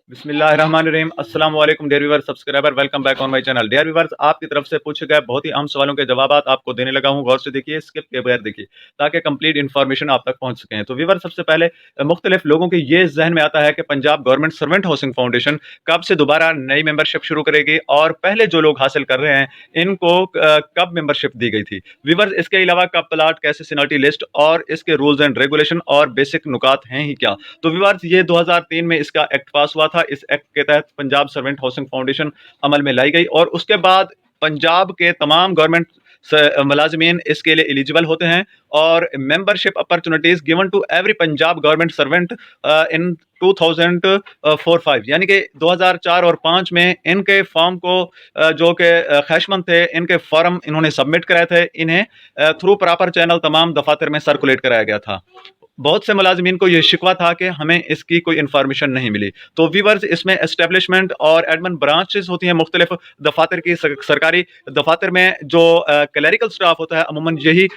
बिस्मिल्लाहिर्रहमानिर्रहीम। अस्सलाम वालेकुम dear viewers, subscriber, welcome back on my channel. Dear viewers, आपकी तरफ से पूछे गए बहुत ही अहम सवालों के जवाब आपको देने लगा हूं। गौर से देखिए, स्किप के बगैर देखिए, ताकि कंप्लीट इन्फॉर्मेशन आप तक पहुंच सकें। तो व्यूअर्स, सबसे पहले मुख्तलिफ लोगों के ये जहन में आता है कि Punjab government servant housing foundation कब से दोबारा नई मेंबरशिप शुरू करेगी, और पहले जो लोग हासिल कर रहे हैं इनको कब मेंबरशिप दी गई थी। व्यूअर्स, इसके अलावा कब प्लाट, कैसे सिनॉरिटी लिस्ट और इसके रूल्स एंड रेगुलेशन और बेसिक नुकात हैं ही क्या। तो व्यूअर्स, ये 2003 में इसका एक्ट पास हुआ था। इस एक्ट के तहत पंजाब सर्वेंट हाउसिंग फाउंडेशन अमल में लाई गई, और उसके बाद पंजाब के तमाम गवर्नमेंट मुलाजमीन इसके लिए एलिजिबल होते हैं, और membership opportunities given to every Punjab government servant in 2004-5, यानी कि 2004 और 5 में इनके फॉर्म को जो कि ख्वाहिशमंद थे, इनके फॉर्म इन्होंने सबमिट कराए थे। इन्हें थ्रू प्रॉपर चैनल तमाम दफातर में सर्कुलेट कराया गया था। बहुत से मुलाजमीन को यह शिकवा था कि हमें इसकी कोई इन्फॉर्मेशन नहीं मिली। तो व्यूवर्स, इसमें एस्टेब्लिशमेंट और एडमिन ब्रांचेस होती हैं मुख्तलिफ दफातर की। सरकारी दफातर में जो क्लरिकल स्टाफ होता है, अमूमन यही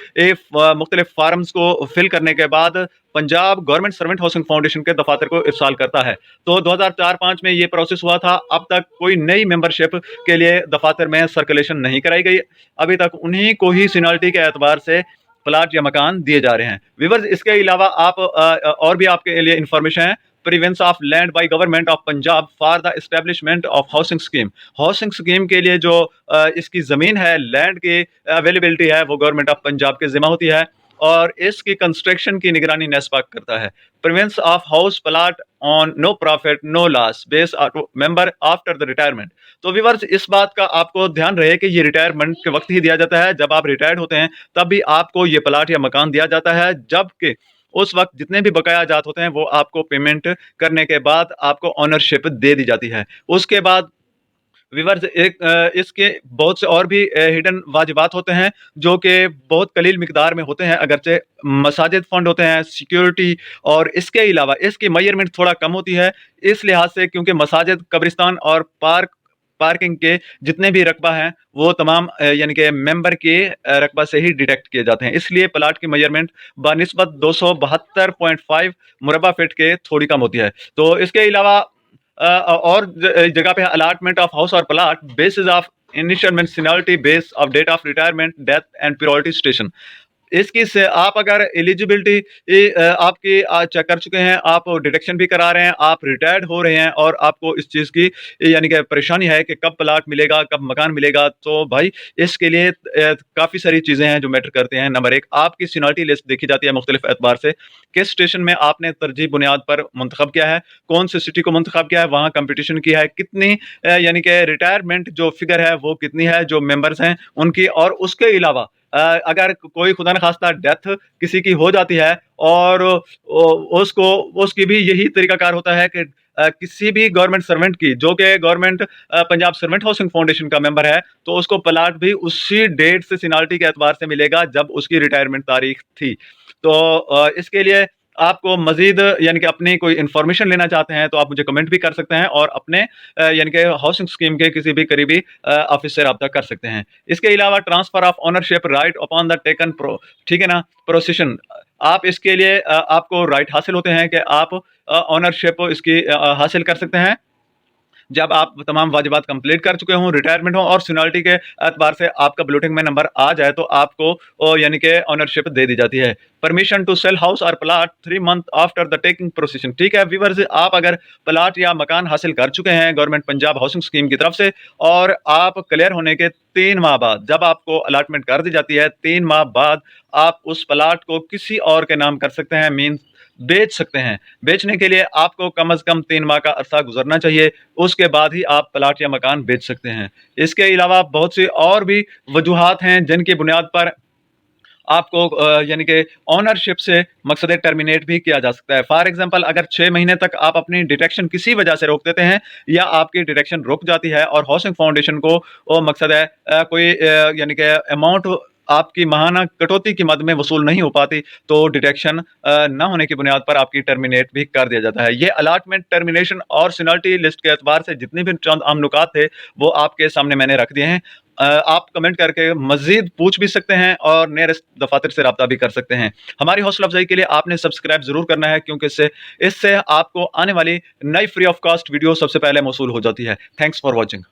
मुख्तलिफ फार्म्स को फिल करने के बाद Punjab government servant housing foundation के दफातर को इरसाल करता है। तो 2004-5 में ये प्रोसेस हुआ था। अब तक कोई नई मेंबरशिप के लिए दफातर में सर्कुलेशन नहीं कराई गई। अभी तक उन्हीं को ही सीनियरिटी के एतबार से प्लाट या मकान दिए जा रहे हैं। विवर्स, इसके अलावा आप और भी आपके लिए इंफॉर्मेशन है। Provision of land by government of Punjab for the establishment of housing scheme. Housing scheme के लिए जो इसकी ज़मीन है, लैंड की अवेलेबिलिटी है, वो गवर्नमेंट ऑफ पंजाब के ज़िम्मा होती है, और इसकी कंस्ट्रक्शन की निगरानी नेस्पाक करता है। Provision of house plot on no profit no loss base member after the retirement. तो व्यूअर्स, इस बात का आपको ध्यान रहे कि ये रिटायरमेंट के वक्त ही दिया जाता है। जब आप रिटायर्ड होते हैं तब भी आपको ये प्लाट या मकान दिया जाता है, जबकि उस वक्त जितने भी बकाया जात होते हैं वो आपको पेमेंट करने के बाद आपको ऑनरशिप दे दी जाती है। उसके बाद व्यूअर्स, इसके बहुत से और भी हिडन वाजिबात होते हैं जो कि बहुत कलील मिकदार में होते हैं, अगरचे मसाजिद फंड होते हैं, सिक्योरिटी, और इसके अलावा इसकी मेजरमेंट थोड़ा कम होती है इस लिहाज से क्योंकि मसाजिद, कब्रिस्तान और पार्किंग के जितने भी रकबा हैं वो तमाम यानी कि मेंबर के रकबा से ही डिडक्ट किए जाते हैं। इसलिए प्लाट की मेजरमेंट बानिस्बत 272.5 मुरबा फीट के थोड़ी कम होती है। तो इसके अलावा और जगह पे अलॉटमेंट ऑफ हाउस और plot basis of initial seniority base of date of retirement, death and priority station. इसकी से आप अगर एलिजिबिलिटी आपकी चेक कर चुके हैं, आप डिडक्शन भी करा रहे हैं, आप रिटायर्ड हो रहे हैं, और आपको इस चीज़ की यानी कि परेशानी है कि कब प्लाट मिलेगा, कब मकान मिलेगा, तो भाई इसके लिए काफ़ी सारी चीज़ें हैं जो मैटर करते हैं। नंबर एक, आपकी सीनियरिटी लिस्ट देखी जाती है मुख्तलिफ एतबार से। किस स्टेशन में आपने तरजीह बुनियाद पर मुंतखब किया है, कौन सी सिटी को मुंतखब किया है, वहाँ कंपटीशन किया है, कितनी यानी कि रिटायरमेंट जो फिगर है वो कितनी है जो मेंबर्स हैं उनकी। और उसके अलावा अगर कोई खुदा न खास्ता डेथ किसी की हो जाती है, और उसको उसकी भी यही तरीकाकार होता है कि किसी भी गवर्नमेंट सर्वेंट की जो कि government Punjab servant housing foundation का मेंबर है, तो उसको प्लाट भी उसी डेट से सीनियरिटी के एतबार से मिलेगा जब उसकी रिटायरमेंट तारीख थी। तो इसके लिए आपको मजीद यानी कि अपनी कोई इन्फॉर्मेशन लेना चाहते हैं तो आप मुझे कमेंट भी कर सकते हैं, और अपने यानी कि हाउसिंग स्कीम के किसी भी करीबी ऑफिस से रब्ता कर सकते हैं। इसके अलावा transfer of ownership right upon the taken pro, ठीक है ना, प्रोसेशन। आप इसके लिए आपको राइट हासिल होते हैं कि आप ओनरशिप इसकी हासिल कर सकते हैं जब आप तमाम वाजिबात कंप्लीट कर चुके हों, रिटायरमेंट हो, और सीनियरिटी के एतबार से आपका बलूटिंग में नंबर आ जाए तो आपको यानी कि ओनरशिप दे दी जाती है। परमिशन टू सेल हाउस और plot 3 month after the taking procession, ठीक है व्यूअर्स, आप अगर प्लाट या मकान हासिल कर चुके हैं गवर्नमेंट पंजाब हाउसिंग स्कीम की तरफ से, और आप क्लियर होने के 3 माह बाद जब आपको अलॉटमेंट कर दी जाती है, 3 माह बाद आप उस प्लाट को किसी और के नाम कर सकते हैं, मीन्स बेच सकते हैं। बेचने के लिए आपको कम से कम 3 माह का अरसा गुजरना चाहिए, उसके बाद ही आप प्लाट या मकान बेच सकते हैं। इसके अलावा बहुत सी और भी वजूहात हैं जिनकी बुनियाद पर आपको यानी कि ओनरशिप से मकसद टर्मिनेट भी किया जा सकता है। फॉर एग्जांपल, अगर 6 महीने तक आप अपनी डिटेक्शन किसी वजह से रोक देते हैं, या आपकी डिटेक्शन रुक जाती है और हाउसिंग फाउंडेशन को वो मकसद है कोई यानी कि अमाउंट आपकी माहाना कटौती की मद में वसूल नहीं हो पाती, तो डिटेक्शन ना होने की बुनियाद पर आपकी टर्मिनेट भी कर दिया जाता है। ये अलॉटमेंट, टर्मिनेशन और सीनियरिटी लिस्ट के एतबार से जितने भी चंद आम नुकात थे वो आपके सामने मैंने रख दिए हैं। आप कमेंट करके मज़ीद पूछ भी सकते हैं और नियरेस्ट दफ़ातर से राब्ता भी कर सकते हैं। हमारी हौसला अफ़ज़ाई के लिए आपने सब्सक्राइब ज़रूर करना है, क्योंकि इससे आपको आने वाली नई फ्री ऑफ कॉस्ट वीडियो सबसे पहले मौसूल हो जाती है। Thanks for watching.